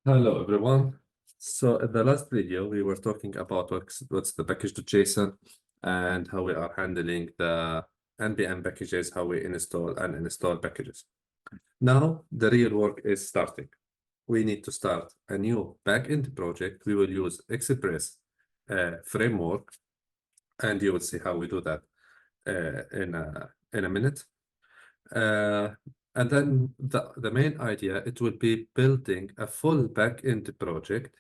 Hello, everyone. So in the last video, we were talking about what's the package.json and how we are handling the NPM packages, how we install and uninstall packages. Now, the real work is starting. We need to start a new backend project. We will use Express framework, and you will see how we do that in a minute. And then the main idea, it will be building a full backend project,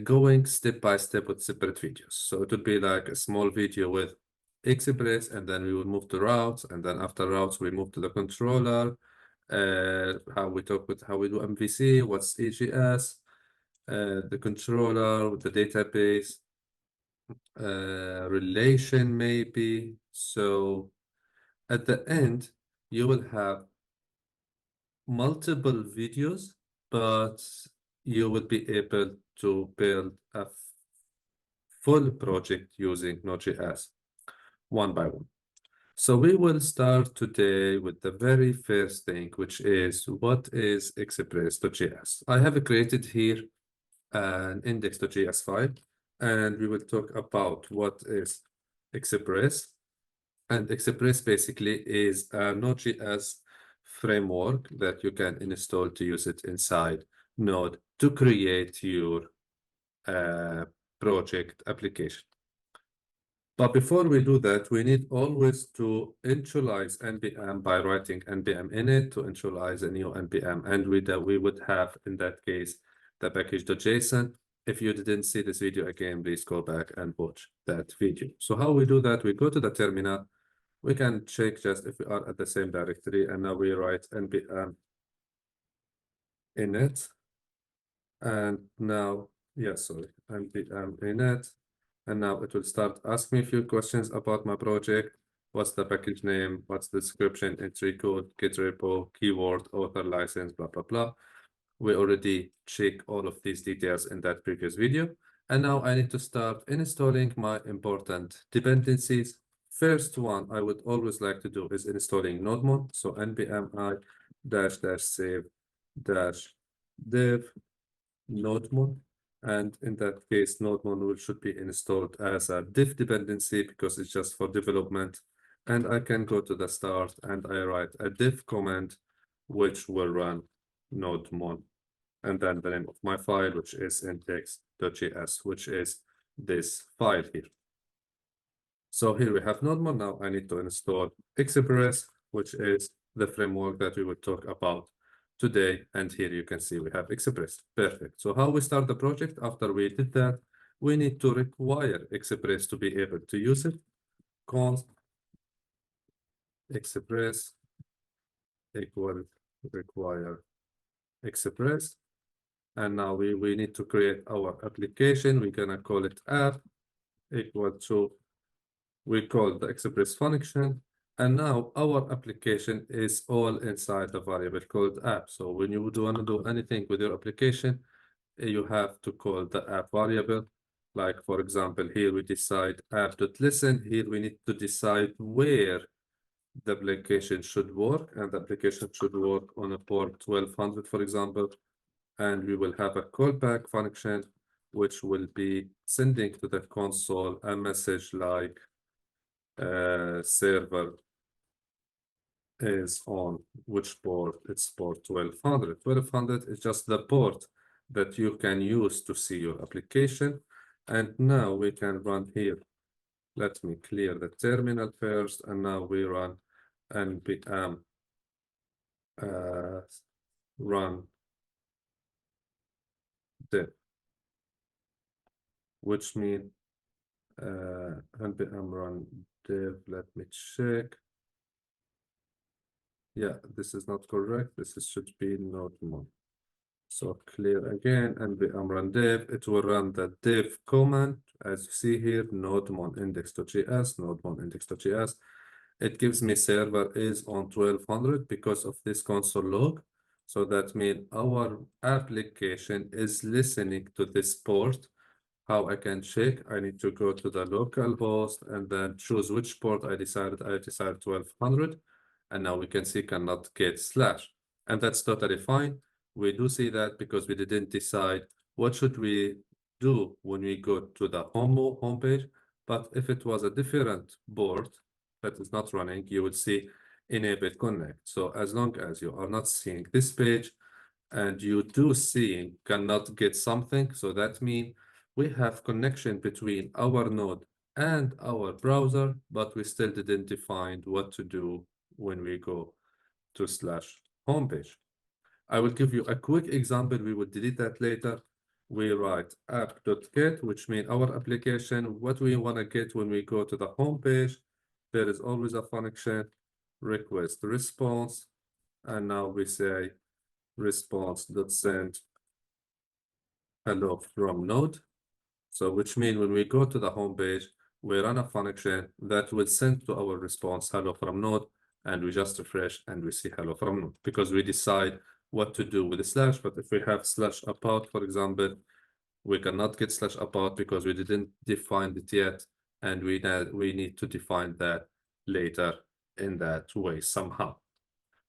going step by step with separate videos. So it will be like a small video with Express, and then we will move to routes, and then after routes, we move to the controller, how we do MVC, what's EGS, the controller, the database, relation maybe. So at the end, you will have multiple videos, but you will be able to build a full project using Node.js one by one. So we will start today with the very first thing, which is what is Express.js. I have created here an index.js file, and we will talk about what is Express. And Express basically is a Node.js framework that you can install to use it inside Node to create your project application. But before we do that, we need always to initialize npm by writing npm init to initialize a new npm. And we would have, in that case, the package.json. If you didn't see this video again, please go back and watch that video. So how we do that, we go to the terminal. We can check just if we are at the same directory, and now we write npm init. And now, npm init. And now it will start asking me a few questions about my project. What's the package name? What's the description, entry code, git repo, keyword, author license, blah, blah, blah. We already checked all of these details in that previous video. And now I need to start installing my important dependencies. First one I would always like to do is installing Nodemon. So npm I --save -dev Nodemon. And in that case, Nodemon should be installed as a div dependency because it's just for development. And I can go to the start and I write a div command, which will run Nodemon. And then the name of my file, which is index.js, which is this file here. So here we have Nodemon. Now I need to install Express, which is the framework that we will talk about today. And here you can see we have Express. Perfect. So how we start the project? After we did that, we need to require Express to be able to use it. Const Express equal require Express. And now we need to create our application. We're gonna call it app equal to, we call the Express function. And now our application is all inside the variable called app. So when you would want to do anything with your application, you have to call the app variable. Like for example, here we decide app.listen. Here we need to decide where the application should work, and the application should work on a port 1200, for example. And we will have a callback function, which will be sending to the console a message like server is on which port. It's port 1200. 1200 is just the port that you can use to see your application. And now we can run here. Let me clear the terminal first, and now we run npm run dev, which means npm run dev. Let me check. Yeah, this is not correct. This should be Nodemon. So clear again, npm run dev. It will run the dev command, as you see here, Nodemon index.js, Nodemon index.js. It gives me server is on 1200 because of this console log. So that means our application is listening to this port. How I can check? I need to go to the local host and then choose which port I decided. I decided 1200. And now we can see cannot get /. And that's totally fine. We do see that because we didn't decide what should we do when we go to the homepage. But if it was a different board that is not running, you would see enable connect. So as long as you are not seeing this page and you do seeing cannot get something, so that means we have connection between our node and our browser, but we still didn't define what to do when we go to slash homepage. I will give you a quick example. We will delete that later. We write app.get, which means our application, what we want to get when we go to the home page. There is always a function, request response, and now we say response.send hello from node. So which means when we go to the home page, we run a function that will send to our response hello from node, and we just refresh and we see hello from node because we decide what to do with the slash. But if we have slash about, for example, we cannot get slash about because we didn't define it yet, and we need to define that later in that way somehow.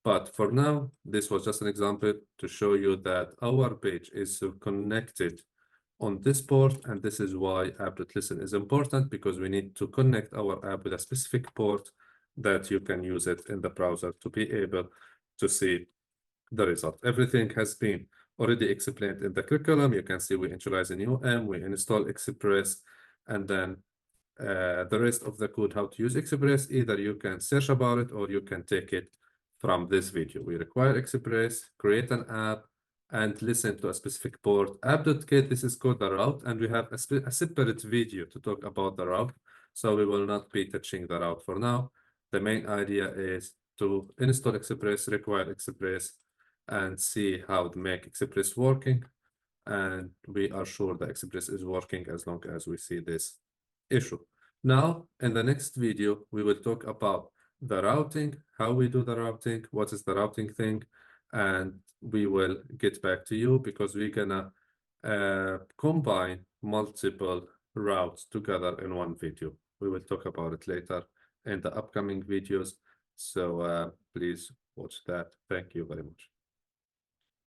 But for now, this was just an example to show you that our page is connected on this port, and this is why app.listen is important, because we need to connect our app with a specific port that you can use it in the browser to be able to see the result. Everything has been already explained in the curriculum. You can see we initialize a new M, we install Express, and then the rest of the code, how to use Express, either you can search about it or you can take it from this video. We require Express, create an app, and listen to a specific port. App.get, this is called the route, and we have a separate video to talk about the route. So we will not be touching the route for now. The main idea is to install Express, require Express, and see how to make Express working. And we are sure the Express is working as long as we see this issue. Now, in the next video, we will talk about the routing, how we do the routing, what is the routing thing, and we will get back to you because we're gonna combine multiple routes together in one video. We will talk about it later in the upcoming videos. So please watch that. Thank you very much.